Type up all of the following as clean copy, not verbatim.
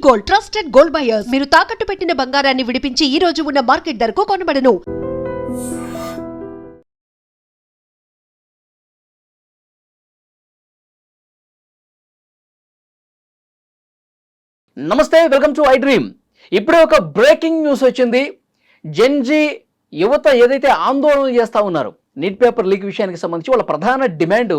Gold, trusted gold buyers. మీరు తాకట్టు పెట్టిన బంగారాన్ని విడిపించి ఈ రోజు ఉన్న మార్కెట్ ధరకు కొనబడను. నమస్తే, వెల్కమ్ టు ఐ డ్రీమ్. ఇప్పుడే ఒక బ్రేకింగ్ న్యూస్ వచ్చింది. జెన్జీ యువత ఏదైతే ఆందోళన చేస్తూ ఉన్నారు నీట్ పేపర్ లీక్ విషయానికి సంబంధించి, వాళ్ళ ప్రధాన డిమాండ్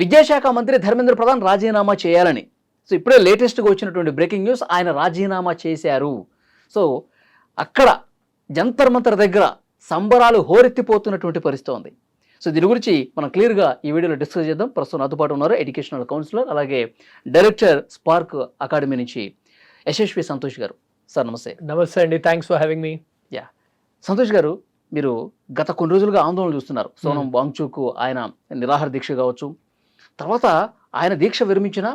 విద్యాశాఖ మంత్రి ధర్మేంద్ర ప్రధాన్ రాజీనామా చేయాలని. సో ఇప్పుడే లేటెస్ట్గా వచ్చినటువంటి బ్రేకింగ్ న్యూస్, ఆయన రాజీనామా చేశారు. సో అక్కడ జంతర్ మంతర్ దగ్గర సంబరాలు హోరెత్తిపోతున్నటువంటి పరిస్థితి ఉంది. సో దీని గురించి మనం క్లియర్గా ఈ వీడియోలో డిస్కస్ చేద్దాం. ప్రస్తుతం నాతో పాటు ఉన్నారు ఎడ్యుకేషనల్ కౌన్సిలర్, అలాగే డైరెక్టర్ స్పార్క్ అకాడమీ నుంచి యశస్వి సంతోష్ గారు. సార్ నమస్తే. నమస్తే అండి, thanks for having me. Yeah, Santosh గారు, మీరు గత కొన్ని రోజులుగా ఆందోళన చూస్తున్నారు. సోనం వాంగ్చుక్ ఆయన నిరాహార దీక్ష కావచ్చు, తర్వాత ఆయన దీక్ష విరమించిన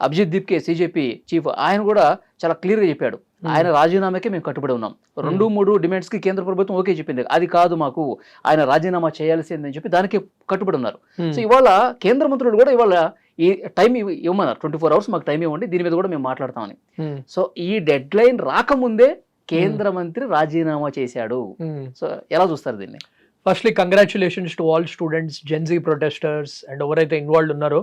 అభిజిత్ దీప్కే సిజేపీ చీఫ్, ఆయన కూడా చాలా క్లియర్గా చెప్పాడు, ఆయన రాజీనామాకే మేము కట్టుబడి ఉన్నాం. 2-3 డిమాండ్స్కి కేంద్ర ప్రభుత్వం ఓకే చెప్పింది, అది కాదు మాకు ఆయన రాజీనామా చేయాల్సిందని చెప్పి దానికి కట్టుబడి ఉన్నారు. సో ఇవాళ కేంద్ర మంత్రులు కూడా ఇవాళ ఈ టైం ఇవ్వమన్నారు, 24 hours మాకు టైం ఇవ్వండి, దీని మీద కూడా మేము మాట్లాడతామని. సో ఈ డెడ్ లైన్ రాకముందే కేంద్ర మంత్రి రాజీనామా చేశాడు. సో ఎలా చూస్తారు దీన్ని? Firstly congratulations to all students, Gen Z protesters and ఎవరైతే ఇన్వాల్వ్ ఉన్నారో.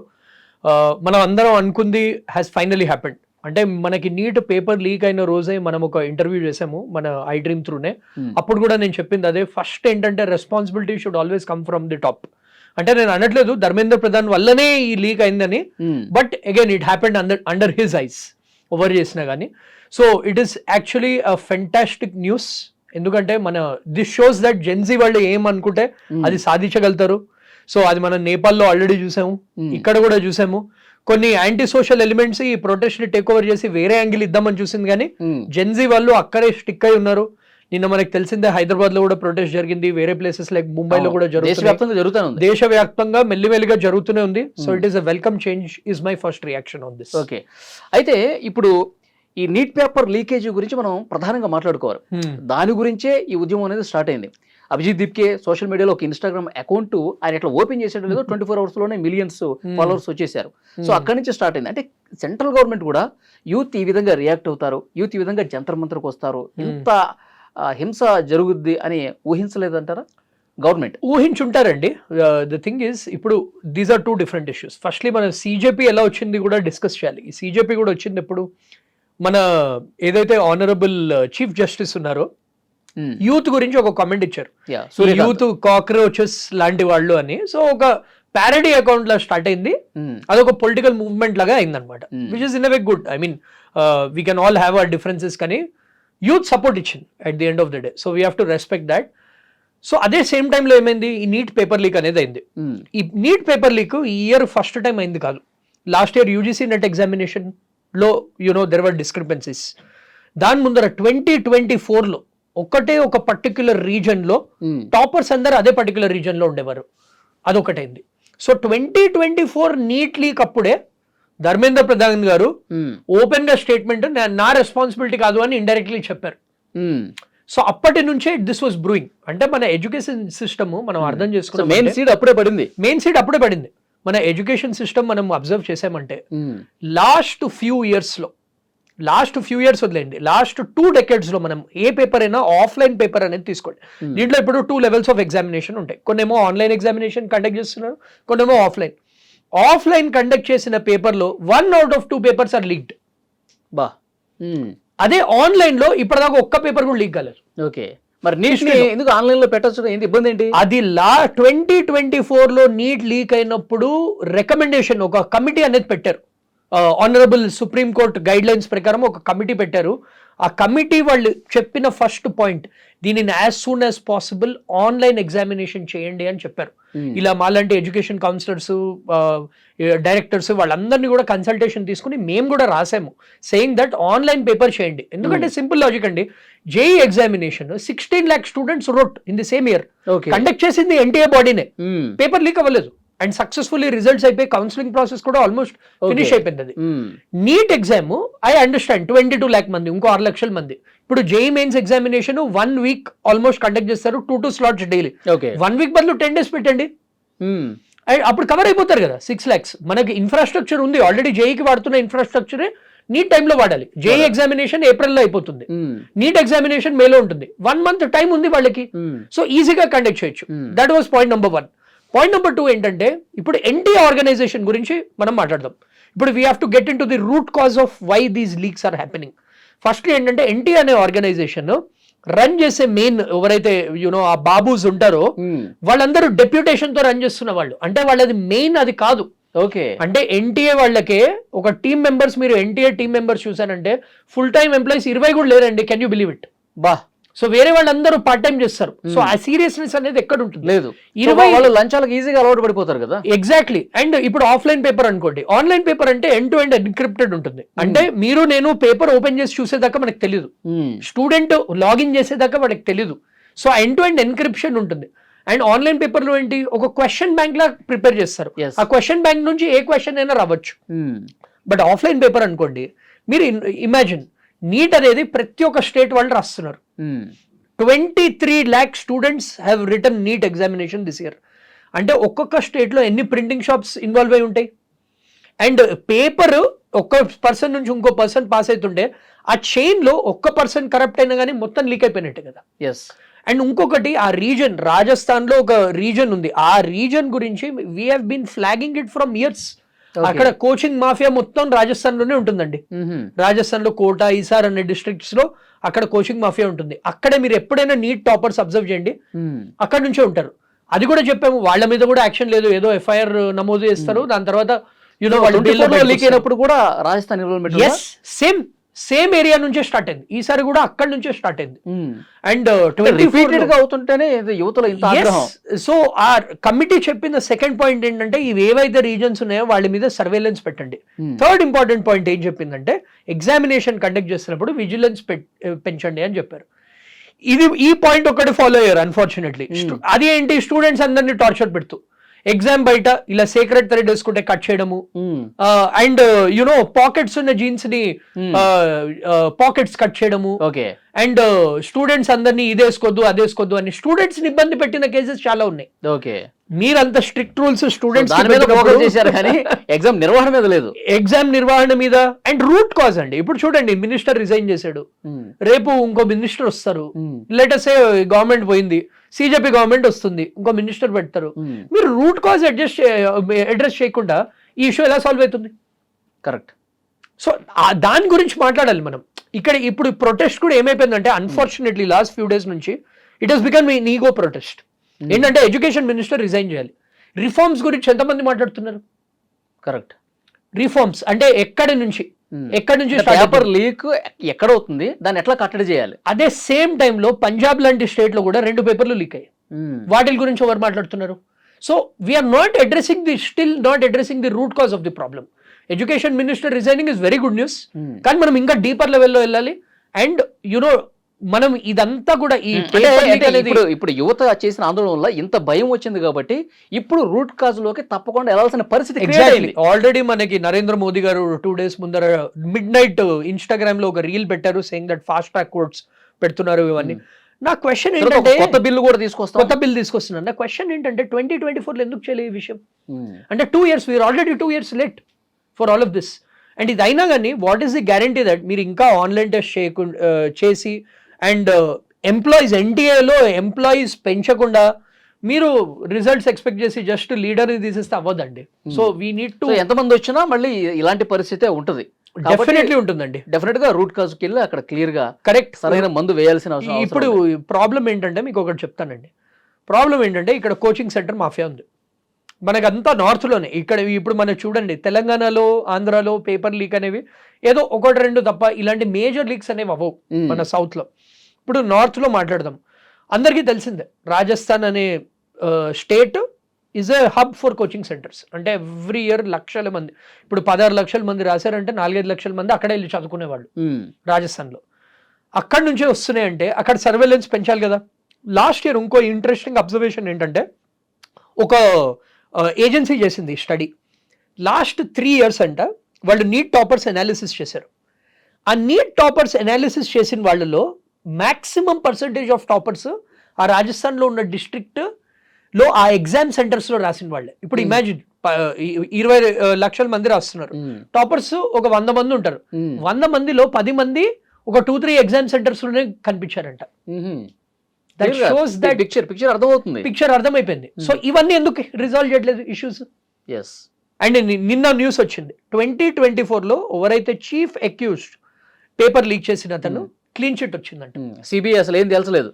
మనం అందరం అనుకుంది హ్యాస్ ఫైనలీ హ్యాపెండ్. అంటే మనకి నీట్ పేపర్ లీక్ అయిన రోజే మనం ఒక ఇంటర్వ్యూ చేసాము మన ఐ డ్రీమ్ త్రూనే. అప్పుడు కూడా నేను చెప్పింది అదే, ఫస్ట్ ఏంటంటే responsibility should always come from the top. అంటే నేను అనట్లేదు ధర్మేంద్ర ప్రధాన్ వల్లనే ఈ లీక్ అయిందని, but again it happened under his eyes, ఎవరు చేసినా కానీ. So it is actually a fantastic news. ఎందుకంటే దిస్ షోస్ దట్ జెన్జీ వాళ్ళు ఏమనుకుంటే అది సాధించగలుగుతారు. సో అది మనం నేపాల్లో ఆల్రెడీ చూసాము, ఇక్కడ కూడా చూసాము. కొన్ని యాంటీ సోషల్ ఎలిమెంట్స్ ఈ ప్రొటెస్ట్ ని టేక్ ఓవర్ చేసి వేరే యాంగిల్ ఇద్దామని చూసింది, కానీ జెన్జీ వాళ్ళు అక్కడే స్టిక్ అయి ఉన్నారు. నిన్న మనకి తెలిసిందే హైదరాబాద్ లో కూడా ప్రొటెస్ట్ జరిగింది, వేరే ప్లేసెస్ లైక్ ముంబైలో కూడా జరుగుతుంది, దేశవ్యాప్తంగా మెల్లిమెల్లిగా జరుగుతూనే ఉంది. So it is a welcome change is my first reaction on this. Okay, అయితే ఇప్పుడు ఈ నీట్ పేపర్ లీకేజీ గురించి మనం ప్రధానంగా మాట్లాడుకోవాలి. దాని గురించే ఈ ఉద్యమం అనేది స్టార్ట్ అయింది. అభిజిత్ దీప్కే సోషల్ మీడియాలో ఒక ఇన్స్టాగ్రామ్ అకౌంట్ ఆయన ఇట్లా ఓపెన్ చేసేటో లేదో 24 hours లోనే మిలియన్స్ ఫాలోవర్స్ వచ్చేసారు. సో అక్కడి నుంచి స్టార్ట్ అయింది. అంటే సెంట్రల్ గవర్నమెంట్ కూడా యూత్ ఈ విధంగా రియాక్ట్ అవుతారు, యూత్ ఈ విధంగా జంతర్ మంతర్కి వస్తారు, ఇంత హింస జరుగుద్ది అని ఊహించలేదంటారా గవర్నమెంట్? ఊహించుంటారండి. ద థింగ్ ఈస్, ఇప్పుడు these are 2 different issues. Firstly మన సిజేపీ ఎలా వచ్చింది కూడా డిస్కస్ చేయాలి. ఈ సిజేపీ కూడా వచ్చింది ఎప్పుడు, మన ఏదైతే ఆనరబుల్ చీఫ్ జస్టిస్ ఉన్నారో యూత్ గురించి ఒక కామెంట్ ఇచ్చారు, యూత్ కాక్రోచెస్ లాంటి వాళ్ళు అని. సో ఒక ప్యారడీ అకౌంట్ లా స్టార్ట్ అయింది, అదొక పొలిటికల్ మూవ్మెంట్ లాగా అయిందనమాట. Which is in a way good. I mean we can all have our differences, కానీ యూత్ సపోర్ట్ ఇచ్చింది at the end of the day. So we have to respect that. So అదే same టైంలో ఏమైంది, ఈ neat paper leak అనేది అయింది. ఈ neat paper leak ఈ ఇయర్ ఫస్ట్ టైం అయింది కాదు. Last year UGC net examination లో దెర్ వర్ డిస్క్రిపెన్సీస్. దాని ముందర 2024లో ఒకటే ఒక పర్టిక్యులర్ రీజన్ లో టాపర్స్ అందరు అదే పర్టిక్యులర్ రీజన్ లో ఉండేవారు, అదొకటైంది. సో 2024 నీట్ లీక్ అప్పుడే ధర్మేంద్ర ప్రధాన్ గారు ఓపెన్ గా స్టేట్మెంట్ నా రెస్పాన్సిబిలిటీ కాదు అని ఇండైరెక్ట్లీ చెప్పారు. సో అప్పటి నుంచే దిస్ వాస్ బ్రూయింగ్. అంటే మన ఎడ్యుకేషన్ సిస్టమ్ మనం అర్థం చేసుకున్నాం, మెయిన్ సీడ్ అప్పుడే పడింది. మన ఎడ్యుకేషన్ సిస్టమ్ మనం అబ్జర్వ్ చేసామంటే లాస్ట్ ఫ్యూ ఇయర్స్ వదిలేండి, లాస్ట్ 2 decades లో మనం ఏ పేపర్ అయినా ఆఫ్లైన్ పేపర్ అనేది తీసుకోండి. దీంట్లో ఇప్పుడు 2 levels ఆఫ్ ఎగ్జామినేషన్ ఉంటాయి. కొన్నేమో ఆన్లైన్ ఎగ్జామినేషన్ కండక్ట్ చేస్తున్నారు, కొన్నేమో ఆఫ్లైన్ కండక్ట్ చేసిన పేపర్లో 1 out of 2 papers are leaked. అదే ఆన్లైన్ లో ఇప్పటిదాకా ఒక్క పేపర్ కూడా లీక్ కాలేదు. ఓకే, మరి నీట్ ఎందుకు ఆన్లైన్ లో పెట్టచ్చు, ఏంటి ఇబ్బంది ఏంటి? అది 2024లో నీట్ లీక్ అయినప్పుడు రికమెండేషన్ ఒక కమిటీ అనేది పెట్టారు. Honourable supreme court guide lines ప్రకారం ఒక కమిటీ పెట్టారు. ఆ కమిటీ వాళ్ళు చెప్పిన ఫస్ట్ పాయింట్, దీనిని as soon as possible online examination చేయండి అని చెప్పారు. ఇలా మాలాంటి ఎడ్యుకేషన్ కౌన్సిలర్స్, డైరెక్టర్స్ వాళ్ళందరినీ కూడా కన్సల్టేషన్ తీసుకుని మేము కూడా రాసాము, సేయింగ్ దట్ ఆన్లైన్ పేపర్ చేయండి. ఎందుకంటే సింపుల్ లాజిక్ అండి, JEE examination 16 lakh students wrote in the same year, conduct చేసింది ఎన్టీఏ బాడీనే, పేపర్ లీక్ అవ్వలేదు. అండ్ సక్సెస్ఫుల్లీ రిజల్ట్స్ అయిపోయి కౌన్సిలింగ్ ప్రాసెస్ కూడా ఆల్మోస్ట్ ఫినిష్ అయిపోయింది. NEET exam I understand 22 lakh మంది, ఇంకో 6 లక్షల మంది. ఇప్పుడు JEE mains examination 1 week almost conduct చేస్తారు, 2 slots డైలీ. 1 week బదులు 10 days పెట్టండి, అప్పుడు కవర్ అయిపోతారు కదా 6 lakhs. మనకి ఇన్ఫ్రాస్ట్రక్చర్ ఉంది ఆల్రెడీ, జేఈకి వాడుతున్న ఇన్ఫ్రాస్ట్రక్చరే నీట్ టైంలో వాడాలి. జేఈ ఎగ్జామినేషన్ ఏప్రిల్లో అయిపోతుంది, నీట్ ఎగ్జామినేషన్ మేలో ఉంటుంది, 1 month టైం ఉంది వాళ్ళకి. సో ఈజీగా కండక్ట్ చేయొచ్చు. That was point number 1. Point number 2 ఏంటంటే ఇప్పుడు ఎన్టీఏ ఆర్గనైజేషన్ గురించి మనం మాట్లాడదాం. ఇప్పుడు we have to get into the root cause of why these leaks are happening. First ఏంటంటే ఎన్టీఏ అనే ఆర్గనైజేషన్ రన్ చేసే మెయిన్ ఎవరైతే ఆ బాబూస్ ఉంటారో వాళ్ళందరూ డెప్యూటేషన్ తో రన్ చేస్తున్న వాళ్ళు. అంటే వాళ్ళది మెయిన్ అది కాదు. ఓకే, అంటే ఎన్టీఏ వాళ్ళకే ఒక టీమ్ మెంబర్స్, మీరు ఎన్టీఏ టీమ్ మెంబర్స్ చూసారంటే ఫుల్ టైమ్ ఎంప్లాయీస్ 20 కూడా లేరండి. Can you believe it? బా. సో వేరే వాళ్ళందరూ పార్ట్ టైం చేస్తారు. సో ఆ సీరియస్నెస్ అనేది ఎక్కడ ఉంటుంది? లేదు. 20 వాళ్ళు లంచాలకు ఈజీగా అలవాటు పడిపోతారు కదా. ఎగ్జాక్ట్లీ. అండ్ ఇప్పుడు ఆఫ్లైన్ పేపర్ అనుకోండి, ఆన్లైన్ పేపర్ అంటే ఎండ్ టు ఎండ్ ఎన్క్రిప్టెడ్ ఉంటుంది. అంటే మీరు నేను పేపర్ ఓపెన్ చేసి చూసేదాకా మనకు తెలియదు, స్టూడెంట్ లాగిన్ చేసేదాకా మనకు తెలియదు. So end to end encryption ఉంటుంది. అండ్ ఆన్లైన్ పేపర్ లో ఏంటి, ఒక క్వశ్చన్ బ్యాంక్ లా ప్రిపేర్ చేస్తారు. ఆ క్వశ్చన్ బ్యాంక్ నుంచి ఏ క్వశ్చన్ అయినా రావచ్చు. బట్ ఆఫ్లైన్ పేపర్ అనుకోండి, మీరు ఇమాజిన్, నీట్ అనేది ప్రతి ఒక్క స్టేట్ వాళ్ళు రాస్తున్నారు. 23 lakh students have return neat examination this year. అంటే ఒక్కొక్క స్టేట్ లో ఎన్ని ప్రింటింగ్ షాప్స్ ఇన్వాల్వ్ అయి ఉంటాయి. అండ్ పేపర్ ఒక్క పర్సన్ నుంచి ఇంకో పర్సన్ పాస్ అవుతుంటే ఆ చైన్ లో ఒక్క పర్సన్ కరప్ట్ అయినా కానీ మొత్తం లీక్ అయిపోయినట్టే కదా. ఎస్. అండ్ ఇంకొకటి, ఆ రీజన్ రాజస్థాన్ లో ఒక రీజన్ ఉంది. ఆ రీజన్ గురించి we have been flagging it from years. అక్కడ కోచింగ్ మాఫియా మొత్తం రాజస్థాన్ లోనే ఉంటుందండి. రాజస్థాన్ లో కోటా, ఈసార్ అనే డిస్ట్రిక్ట్స్ లో అక్కడ కోచింగ్ మాఫియా ఉంటుంది. అక్కడే మీరు ఎప్పుడైనా నీట్ టాపర్స్ అబ్జర్వ్ చేయండి, అక్కడ నుంచే ఉంటారు. అది కూడా చెప్పాము, వాళ్ళ మీద కూడా యాక్షన్ లేదు, ఏదో ఎఫ్ఐఆర్ నమోదు చేస్తారు. దాని తర్వాత లీక్ అయినప్పుడు కూడా రాజస్థాన్ ఇన్వాల్వ్మెంట్ సేమ్ ఏరియా నుంచే స్టార్ట్ అయింది. ఈసారి కూడా అక్కడ నుంచే స్టార్ట్ అయింది. అండ్ రిపీటెడ్ గా అవుతుంటేనే యువతలో ఇంత ఆగ్రహం. సో ఆ కమిటీ చెప్పిన సెకండ్ పాయింట్ ఏంటంటే, ఇవి ఏవైతే రీజన్స్ ఉన్నాయో వాళ్ళ మీద సర్వేలెన్స్ పెట్టండి. థర్డ్ ఇంపార్టెంట్ పాయింట్ ఏం చెప్పిందంటే, ఎగ్జామినేషన్ కండక్ట్ చేస్తున్నప్పుడు విజిలెన్స్ పెంచండి అని చెప్పారు. ఈ పాయింట్ ఒకటి ఫాలో అయ్యారు అన్ఫార్చునేట్లీ. అది ఏంటి, స్టూడెంట్స్ అందరినీ టార్చర్ పెడుతూ ఎగ్జామ్ బయట ఇలా సీక్రెట్ థ్రెడ్ వేసుకుంటే కట్ చేయడము, అండ్ పాకెట్స్ ఉన్న జీన్స్ ని పాకెట్స్ కట్ చేయడము, అండ్ స్టూడెంట్స్ అందరినీ ఇదేసుకోవద్దు అదేసుకోవద్దు అని స్టూడెంట్స్ ని ఇబ్బంది పెట్టిన కేసెస్ చాలా ఉన్నాయి. ఓకే, మీరంత స్ట్రిక్ట్ రూల్స్ స్టూడెంట్స్ చేశారు కానీ ఎగ్జామ్ నిర్వహణ మీద లేదు. ఎగ్జామ్ నిర్వహణ మీద అండ్ రూట్ కాజ్ అండి. ఇప్పుడు చూడండి, మినిస్టర్ రిజైన్ చేశాడు, రేపు ఇంకో మినిస్టర్ వస్తారు, లెటర్స్ గవర్నమెంట్ పోయింది, సిజెపి గవర్నమెంట్ వస్తుంది, ఇంకో మినిస్టర్ పెడతారు. మీరు రూట్ కాజ్ అడ్రస్ చేయకుండా ఈ ఇష్యూ ఎలా సాల్వ్ అవుతుంది? కరెక్ట్. సో దాని గురించి మాట్లాడాలి మనం ఇక్కడ. ఇప్పుడు ప్రొటెస్ట్ కూడా ఏమైపోయిందంటే, అన్ఫార్చునేట్లీ లాస్ట్ ఫ్యూ డేస్ నుంచి it has become an ego protest. ఏంటంటే ఎడ్యుకేషన్ మినిస్టర్ రిజైన్ చేయాలి. రిఫార్మ్స్ గురించి ఎంతమంది మాట్లాడుతున్నారు? కరెక్ట్. రిఫార్మ్స్ అంటే ఎక్కడి నుంచి పేపర్ లీక్ ఎక్కడ అవుతుంది, దాన్ని ఎట్లా కట్టడి చేయాలి? అదే సేమ్ టైంలో పంజాబ్ లాంటి స్టేట్ లో కూడా 2 పేపర్లు లీక్ అయ్యాయి. వాటి గురించి ఎవరు మాట్లాడుతున్నారు? So we are not addressing the root cause of the problem. Education minister resigning is very good news, కానీ మనం ఇంకా డీపర్ లెవెల్లో వెళ్ళాలి. అండ్ మనం ఇదంతా కూడా ఇప్పుడు యువత చేసిన ఆందోళన వల్ల ఇంత భయం వచ్చింది కాబట్టి ఇప్పుడు రూట్ కాజ్ లోకి తప్పకుండా వెళ్ళాల్సిన పరిస్థితి. ఆల్రెడీ మనకి నరేంద్ర మోదీ గారు 2 days ముందర మిడ్ నైట్ ఇన్స్టాగ్రామ్ లో ఒక రీల్ పెట్టారు, saying that fast track courts పెడుతున్నారు ఇవన్నీ. నా క్వశ్చన్ ఏంటంటే, కొత్త బిల్లు కూడా తీసుకొస్తున్నారు. నా క్వశ్చన్ ఏంటంటే, 2024 ఎందుకు చేయలేదు ఈ విషయం? అంటే 2 years, we are already 2 years late for all of this. And ఇది అయినా కానీ what is the guarantee that మీరు ఇంకా ఆన్లైన్ టెస్ట్ చేసి అండ్ ఎంప్లాయీస్, ఎన్టీఏలో ఎంప్లాయీస్ పెంచకుండా మీరు రిజల్ట్స్ ఎక్స్పెక్ట్ చేసి జస్ట్ లీడర్ తీసేస్తే అవ్వదండి. సో వీ నీడ్ టు, ఎంతమంది వచ్చినా మళ్ళీ ఇలాంటి పరిస్థితి ఉంటుంది. డెఫినెట్లీ ఉంటుందండి. డెఫినెట్ గా రూట్ కాజ్కి వెళ్ళి అక్కడ క్లియర్ గా కరెక్ట్ సరైన మందు వేయాల్సిన అవసరం. ఇప్పుడు ప్రాబ్లం ఏంటంటే, మీకు ఒకటి చెప్తానండి, ప్రాబ్లం ఏంటంటే ఇక్కడ కోచింగ్ సెంటర్ మాఫియా ఉంది మనకంతా నార్త్లోనే. ఇక్కడ ఇప్పుడు మనం చూడండి, తెలంగాణలో ఆంధ్రాలో పేపర్ లీక్ అనేవి ఏదో 1-2 తప్ప ఇలాంటి మేజర్ లీక్స్ అనేవి అవ్వవు మన సౌత్లో. ఇప్పుడు నార్త్లో మాట్లాడదాం, అందరికీ తెలిసిందే రాజస్థాన్ అనే state is a hub for coaching centres. అంటే ఎవ్రీ ఇయర్ లక్షల మంది, ఇప్పుడు 16 లక్షల మంది రాశారంటే 4-5 లక్షల మంది అక్కడే వెళ్ళి చదువుకునేవాళ్ళు రాజస్థాన్లో. అక్కడి నుంచే వస్తున్నాయంటే అక్కడ సర్వేలెన్స్ పెంచాలి కదా. లాస్ట్ ఇయర్ ఇంకో ఇంట్రెస్టింగ్ అబ్జర్వేషన్ ఏంటంటే, ఒక ఏజెన్సీ చేసింది స్టడీ. లాస్ట్ 3 years అంట వాళ్ళు నీట్ టాపర్స్ అనాలిసిస్ చేశారు. ఆ నీట్ టాపర్స్ అనాలిసిస్ చేసిన వాళ్ళలో మ్యాక్సిమం పర్సంటేజ్ ఆఫ్ టాపర్స్ ఆ రాజస్థాన్లో ఉన్న డిస్ట్రిక్ట్లో ఆ ఎగ్జామ్ సెంటర్స్లో రాసిన వాళ్ళే. ఇప్పుడు ఇమాజిన్ 20 లక్షల మంది రాస్తున్నారు. టాపర్స్ ఒక 100 మంది ఉంటారు. 100 మందిలో 10 మంది ఒక 2-3 ఎగ్జామ్ సెంటర్స్ లోనే కనిపించారంట. దట్ షోస్ దట్ పిక్చర్ అర్థమవుతుంది, పిక్చర్ అర్థమైపోయింది. సో ఇవన్నీ ఎందుకు రిజాల్వ్ చేయట్లేదు ఇష్యూస్? అండ్ నిన్న న్యూస్ వచ్చింది 2024లో ఎవరైతే చీఫ్ అక్యూజ్డ్ పేపర్ లీక్ చేసిన అతను క్లీన్ చిట్ వచ్చిందంట. సిబిఐ అసలు ఏం తెలుసలేదు.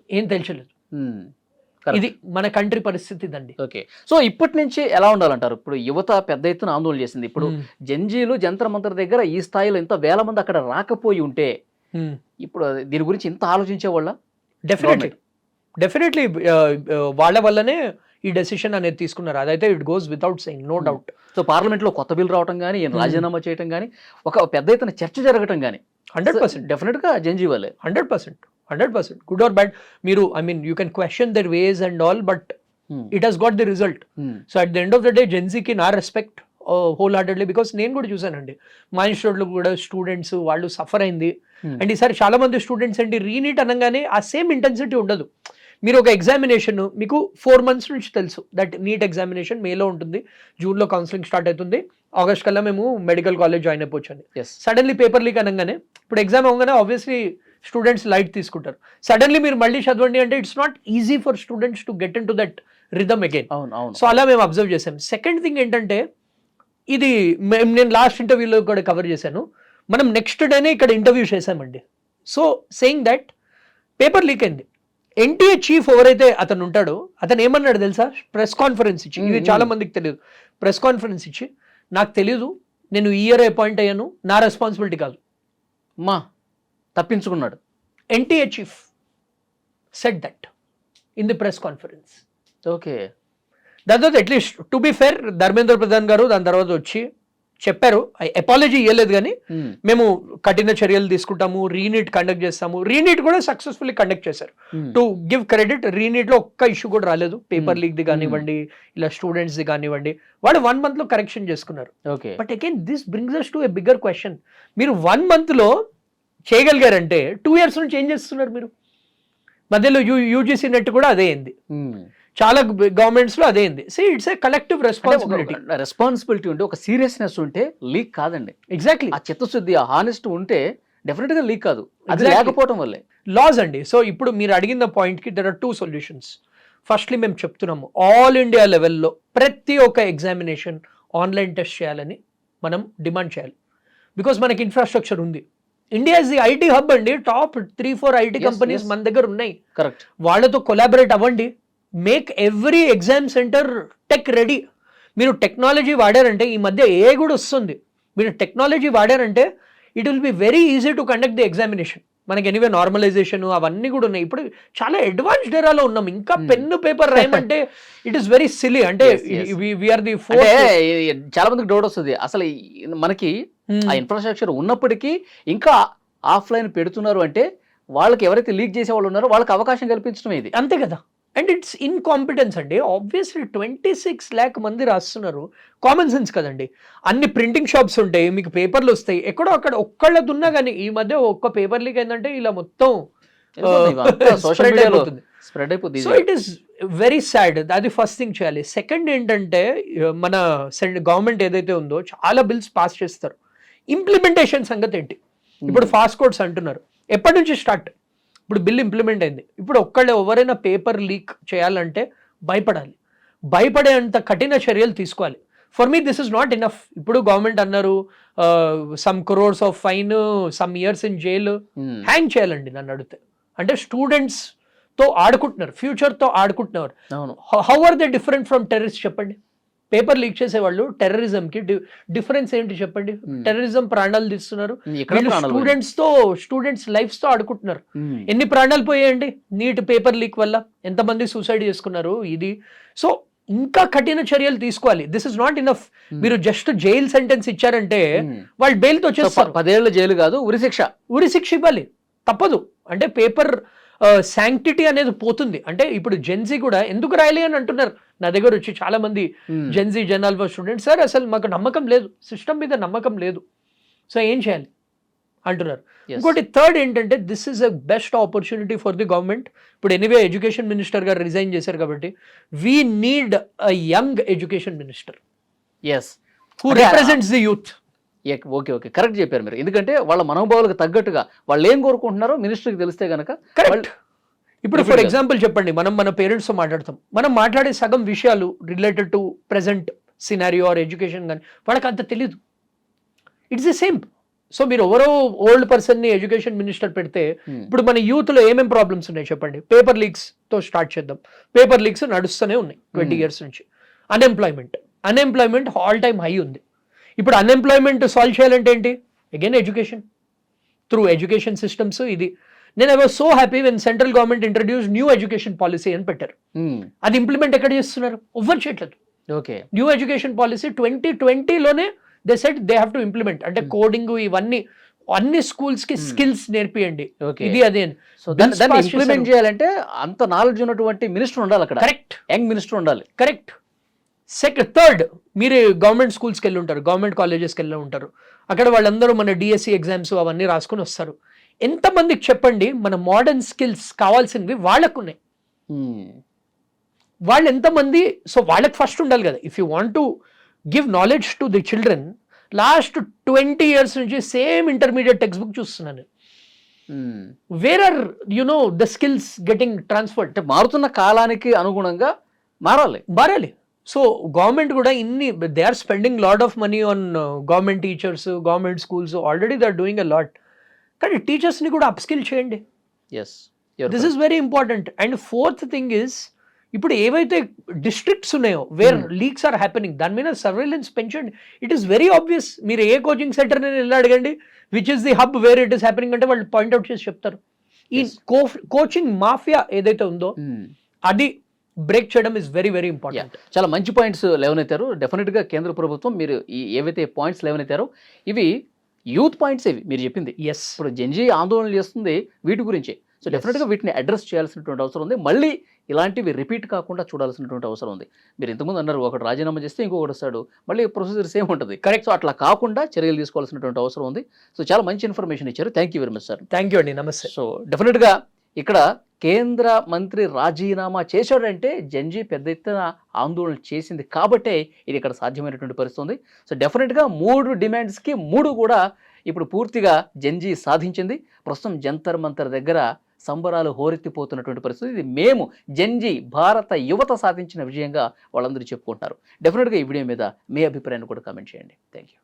ఇది మన కంట్రీ పరిస్థితి దండి. ఓకే, సో ఇప్పటి నుంచి ఎలా ఉండాలంటారు? ఇప్పుడు యువత పెద్ద ఎత్తున ఆందోళన చేసింది. ఇప్పుడు జంజీలు జంతర్ మంతర్ దగ్గర ఈ స్థాయిలో ఇంత వేల మంది అక్కడ రాకపోయి ఉంటే ఇప్పుడు దీని గురించి ఇంత ఆలోచించే వాళ్ళ? డెఫినెట్లీ వాళ్ళ వల్లనే ఈ డెసిషన్ అనేది తీసుకున్నారు. అదైతే it goes without saying, no doubt. So parliament లో కొత్త బిల్ రావటం కానీ, రాజీనామా చేయటం కానీ, ఒక పెద్ద ఎత్తున చర్చ జరగటం కానీ 100% డెఫినెట్ గా జంజీ వాళ్ళే. 100% గుడ్ ఆర్ బ్యాడ్, మీరు I mean you can question their ways and all, but it has got the result. So at the end of the day జెన్జీకి నా రెస్పెక్ట్ హోల్ హార్టెడ్లీ, బికాస్ నేను కూడా చూసానండి మా ఇన్స్టిట్యూట్లో కూడా స్టూడెంట్స్ వాళ్ళు సఫర్ అయింది. అండ్ ఈసారి చాలా మంది స్టూడెంట్స్ అండి రీనీట్ అనగానే ఆ సేమ్ ఇంటెన్సిటీ ఉండదు. మీరు ఒక ఎగ్జామినేషన్ మీకు 4 months నుంచి తెలుసు దట్ నీట్ ఎగ్జామినేషన్ మేలో ఉంటుంది, జూన్లో కౌన్సిలింగ్ స్టార్ట్ అవుతుంది, ఆగస్ట్ కల్లా మేము మెడికల్ కాలేజ్ జాయిన్ అయిపోవచ్చు అని. సడన్లీ పేపర్ లీక్ అనగానే ఇప్పుడు ఎగ్జామ్ అవగానే ఆబ్వియస్లీ స్టూడెంట్స్ లైట్ తీసుకుంటారు. సడన్లీ మీరు మళ్ళీ చదవండి అంటే it's not easy for students to get in to that rhythm again. So అలా మేము అబ్జర్వ్ చేసాం. సెకండ్ థింగ్ ఏంటంటే, ఇది నేను లాస్ట్ ఇంటర్వ్యూలో కూడా కవర్ చేశాను, మనం నెక్స్ట్ డేనే ఇక్కడ ఇంటర్వ్యూ చేశామండి. So saying that paper leak అయింది. ఎన్టీఏ చీఫ్ ఎవరైతే అతను ఉంటాడో అతను ఏమన్నాడు తెలుసా? ప్రెస్ కాన్ఫరెన్స్ ఇచ్చి, ఇది చాలా మందికి తెలియదు, ప్రెస్ కాన్ఫరెన్స్ ఇచ్చి నాకు తెలీదు, నేను ఈ ఇయర్ అపాయింట్ అయ్యాను, నా రెస్పాన్సిబిలిటీ కాదు మా తప్పించుకున్నాడు. NTA chief said that in the press conference. Okay, దాని తర్వాత at least to be fair Dharmendra Pradhan గారు దాని తర్వాత వచ్చి చెప్పారు, అపాలజీ ఇవ్వలేదు కానీ మేము కఠిన చర్యలు తీసుకుంటాము, రీనీట్ కండక్ట్ చేస్తాము. రీనీట్ కూడా సక్సెస్ఫుల్లీ కండక్ట్ చేశారు. టు గివ్ క్రెడిట్, రీనీట్ లో ఒక్క ఇష్యూ కూడా రాలేదు. పేపర్ లీక్ ది కానివ్వండి, ఇలా స్టూడెంట్స్ ది కానివ్వండి, వాళ్ళు 1 month లో కరెక్షన్ చేసుకున్నారు. But again this brings us to a bigger question, మీరు 1 month లో చేయగలిగారంటే 2 years నుంచి ఏం చేస్తున్నారు మీరు? మధ్యలో యూజీసీ నెట్ కూడా అదే అయింది, చాలా గవర్నమెంట్స్ లో అదేంది. See it's a collective responsibility ఉంటే, ఒక సీరియస్నెస్ ఉంటే లీక్ కాదండి. ఎగ్జాక్ట్లీ, ఆ చిత్తశుద్ధి, ఆ హానెస్ట్ ఉంటే డెఫినెట్ గా లీక్ కాదు. అది లేకపోవడం వల్లే లాస్ అండి. సో ఇప్పుడు మీరు అడిగిన పాయింట్ కి దెర్ ఆర్ 2 solutions. ఫస్ట్లీ మేము చెప్తున్నాము, ఆల్ ఇండియా లెవెల్లో ప్రతి ఒక్క ఎగ్జామినేషన్ ఆన్లైన్ టెస్ట్ చేయాలని మనం డిమాండ్ చేయాలి. బికాస్ మనకి ఇన్ఫ్రాస్ట్రక్చర్ ఉంది. India is the IT hub అండి. టాప్ 3-4 ఐటీ కంపెనీస్ మన దగ్గర ఉన్నాయి. కరెక్ట్, వాళ్ళతో కొలాబరేట్ అవ్వండి. Make every exam centre tech ready. మీరు టెక్నాలజీ వాడారంటే, ఈ మధ్య ఏ కూడా వస్తుంది, మీరు టెక్నాలజీ వాడారంటే it will be very easy to conduct the examination. మనకి ఎనీవే నార్మలైజేషన్ అవన్నీ కూడా ఉన్నాయి. ఇప్పుడు చాలా అడ్వాన్స్డ్ ఎరాలో ఉన్నాం. ఇంకా పెన్ను పేపర్ రాయమంటే ఇట్ ఈస్ వెరీ సిలీ. అంటే వీఆర్ ది చాలా మందికి డౌట్ వస్తుంది, అసలు మనకి ఆ ఇన్ఫ్రాస్ట్రక్చర్ ఉన్నప్పటికీ ఇంకా ఆఫ్లైన్ పెడుతున్నారు అంటే వాళ్ళకి ఎవరైతే లీక్ చేసే వాళ్ళు ఉన్నారో వాళ్ళకి అవకాశం కల్పించడం ఇది, అంతే కదా. అండ్ ఇట్స్ ఇన్కాంపిటెన్స్ అండి. ఆబ్వియస్లీ 26 lakh మంది రాస్తున్నారు, కామన్ సెన్స్ కదండి. అన్ని ప్రింటింగ్ షాప్స్ ఉంటాయి, మీకు పేపర్లు వస్తాయి, ఎక్కడో అక్కడ ఒక్కళ్ళది ఉన్నా కానీ ఈ మధ్య ఒక్క పేపర్ లీక్ అయిందంటే ఇలా మొత్తం స్ప్రెడ్ అయిపోతుంది. So it is very sad. అది ఫస్ట్ థింగ్ చేయాలి. సెకండ్ ఏంటంటే, మన గవర్నమెంట్ ఏదైతే ఉందో చాలా బిల్స్ పాస్ చేస్తారు, ఇంప్లిమెంటేషన్ సంగతి ఏంటి? ఇప్పుడు ఫాస్ట్ కోడ్స్ అంటున్నారు, ఎప్పటి నుంచి స్టార్ట్? ఇప్పుడు బిల్ ఇంప్లిమెంట్ అయింది, ఇప్పుడు ఎవరైనా పేపర్ లీక్ చేయాలంటే భయపడేంత కఠిన చర్యలు తీసుకోవాలి. For me this is not enough. ఇప్పుడు గవర్నమెంట్ అన్నారు some crores of fine, some years in jail, hang చేయాలండి నన్ను అడిగితే. అంటే స్టూడెంట్స్ తో ఆడుకుంటున్నారు, ఫ్యూచర్ తో ఆడుకుంటున్నారు. How are they different from terrorist చెప్పండి? పేపర్ లీక్ చేసేవాళ్ళు టెర్రరిజం కి డిఫరెన్స్ ఏంటి చెప్పండి? టెర్రరిజం ప్రాణాలు తీస్తున్నారు, స్టూడెంట్స్ లైఫ్స్ తో ఆడుకుంటున్నారు. ఎన్ని ప్రాణాలు పోయాయండి నీట్ పేపర్ లీక్ వల్ల? ఎంతమంది సూసైడ్ చేసుకున్నారు? ఇది సో ఇంకా కఠిన చర్యలు తీసుకోవాలి. This is not enough. మీరు జస్ట్ జైల్ సెంటెన్స్ ఇచ్చారంటే వాళ్ళు బెయిల్ తో వచ్చేస్తారు. 10 ఏళ్ల జైలు కాదు, ఉరి శిక్ష ఇవ్వాలి, తప్పదు. అంటే పేపర్ శాంక్టిటీ అనేది పోతుంది. అంటే ఇప్పుడు జెన్జీ కూడా ఎందుకు రాయలే అని అంటున్నారు నా దగ్గర వచ్చి చాలా మంది జెన్జీ జర్నల్ స్టూడెంట్స్. సార్ అసలు మాకు నమ్మకం లేదు, సిస్టమ్ మీద నమ్మకం లేదు, సో ఏం చేయాలి అంటున్నారు. ఇంకోటి థర్డ్ ఏంటంటే, this is a best opportunity for the government. ఇప్పుడు ఎనీవే ఎడ్యుకేషన్ మినిస్టర్ గారు రిజైన్ చేశారు కాబట్టి we need a young education minister. Yes who represents the youth. Okay okay correct చెప్పారు మీరు. ఎందుకంటే వాళ్ళ మనోభావాలకు తగ్గట్టుగా వాళ్ళు ఏం కోరుకుంటున్నారో మినిస్టర్కి తెలిస్తే కనుక కరెక్ట్. ఇప్పుడు ఫర్ ఎగ్జాంపుల్ చెప్పండి, మనం మన పేరెంట్స్తో మాట్లాడతాం, మనం మాట్లాడే సగం విషయాలు related to present scenario are education కానీ వాళ్ళకి అంత తెలియదు. It's the same. సో మీరు ఎవరో ఓల్డ్ పర్సన్ని ఎడ్యుకేషన్ మినిస్టర్ పెడితే ఇప్పుడు మన యూత్లో ఏమేమి ప్రాబ్లమ్స్ ఉన్నాయి చెప్పండి. పేపర్ లీక్స్తో స్టార్ట్ చేద్దాం. పేపర్ లీక్స్ నడుస్తూనే ఉన్నాయి 20 years నుంచి. అన్ఎంప్లాయ్మెంట్ ఆల్ టైమ్ హై ఉంది. ఇప్పుడు అన్ఎంప్లాయ్మెంట్ సాల్వ్ చేయాలంటే ఏంటి? Again education, through education systems. ఇది నేను I was so happy when central government introduce new education policy అని పెట్టారు. అది ఇంప్లిమెంట్ ఎక్కడ చేస్తున్నారు? ఎవ్వరు చేయట్లేదు. ఓకే, న్యూ ఎడ్యుకేషన్ పాలసీ 2020లోనే they set they have to implement. అంటే కోడింగ్ ఇవన్నీ అన్ని స్కూల్స్ కి స్కిల్స్ నేర్పియండి. ఇది అదే. సో దాన్ని ఇంప్లిమెంట్ చేయాలంటే అంత నాలెడ్జ్ ఉన్నటువంటి మినిస్టర్ ఉండాలి అక్కడ. కరెక్ట్, యంగ్ మినిస్టర్ ఉండాలి. కరెక్ట్. థర్డ్, మీరు గవర్నమెంట్ స్కూల్స్కి వెళ్ళి ఉంటారు, గవర్నమెంట్ కాలేజెస్కి వెళ్ళి ఉంటారు. అక్కడ వాళ్ళందరూ మన డిఎస్సి ఎగ్జామ్స్ అవన్నీ రాసుకొని వస్తారు. ఎంతమందికి చెప్పండి మన మోడర్న్ స్కిల్స్ కావాల్సినవి వాళ్ళకు ఉన్నాయి? వాళ్ళు ఎంతమంది? సో వాళ్ళకి ఫస్ట్ ఉండాలి కదా. If you want to give knowledge to the children, last 20 years నుంచి సేమ్ ఇంటర్మీడియట్ టెక్స్ట్ బుక్ చూస్తున్నాను. Where are you know the skills getting transferred? అంటే మారుతున్న కాలానికి అనుగుణంగా మారాలి. సో గవర్నమెంట్ కూడా they are spending lot of money on government teachers, government schools. Already they are doing a lot. కానీ టీచర్స్ని కూడా అప్స్కిల్ చేయండి. This is very important. And fourth thing is, ఇప్పుడు ఏవైతే డిస్ట్రిక్ట్స్ ఉన్నాయో వేర్ లీక్స్ ఆర్ హ్యాపెనింగ్, దాని మీద surveillance పెంచండి. It is very obvious. మీరు ఏ కోచింగ్ సెంటర్ వెళ్ళి అడగండి which is the hub where it is happening అంటే వాళ్ళు పాయింట్అవుట్ చేసి చెప్తారు. ఈ కోచింగ్ మాఫియా ఏదైతే ఉందో అది బ్రేక్ చేయడం ఇస్ వెరీ వెరీ ఇంపార్టెంట్. చాలా మంచి పాయింట్స్ లేవనెత్తారు. డెఫినెట్గా కేంద్ర ప్రభుత్వం మీరు ఏవైతే పాయింట్స్ లేవనెత్తారో ఇవి యూత్ పాయింట్స్. ఇవి మీరు చెప్పింది. ఎస్, ఇప్పుడు జెన్జీ ఆందోళన చేస్తుంది వీటి గురించి. సో డెఫినెట్గా వీటిని అడ్రస్ చేయాల్సినటువంటి అవసరం ఉంది. మళ్ళీ ఇలాంటివి రిపీట్ కాకుండా చూడాల్సినటువంటి అవసరం ఉంది. మీరు ఇంతకుముందు అన్నారు ఒకటి రాజీనామా చేస్తే ఇంకొకటి వస్తాడు, మళ్ళీ ప్రొసీజర్ సేమ్ ఉంటుంది. కరెక్ట్. సో అట్లా కాకుండా చర్యలు తీసుకోవాల్సినటువంటి అవసరం ఉంది. సో చాలా మంచి ఇన్ఫర్మేషన్ ఇచ్చారు. Thank you very much sir. Thank you అండి, నమస్తే. సో డెఫినెట్గా ఇక్కడ కేంద్ర మంత్రి రాజీనామా చేశాడంటే జెన్జీ పెద్ద ఎత్తున ఆందోళన చేసింది కాబట్టే ఇది ఇక్కడ సాధ్యమైనటువంటి పరిస్థితి ఉంది. సో డెఫినెట్గా 3 డిమాండ్స్కి 3 కూడా ఇప్పుడు పూర్తిగా జెన్జీ సాధించింది. ప్రస్తుతం జంతర్ మంతర్ దగ్గర సంబరాలు హోరెత్తిపోతున్నటువంటి పరిస్థితి. ఇది మేము జెన్జీ భారత యువత సాధించిన విజయంగా వాళ్ళందరూ చెప్పుకుంటున్నారు. డెఫినెట్గా ఈ వీడియో మీద మీ అభిప్రాయాన్ని కూడా కామెంట్ చేయండి. Thank you.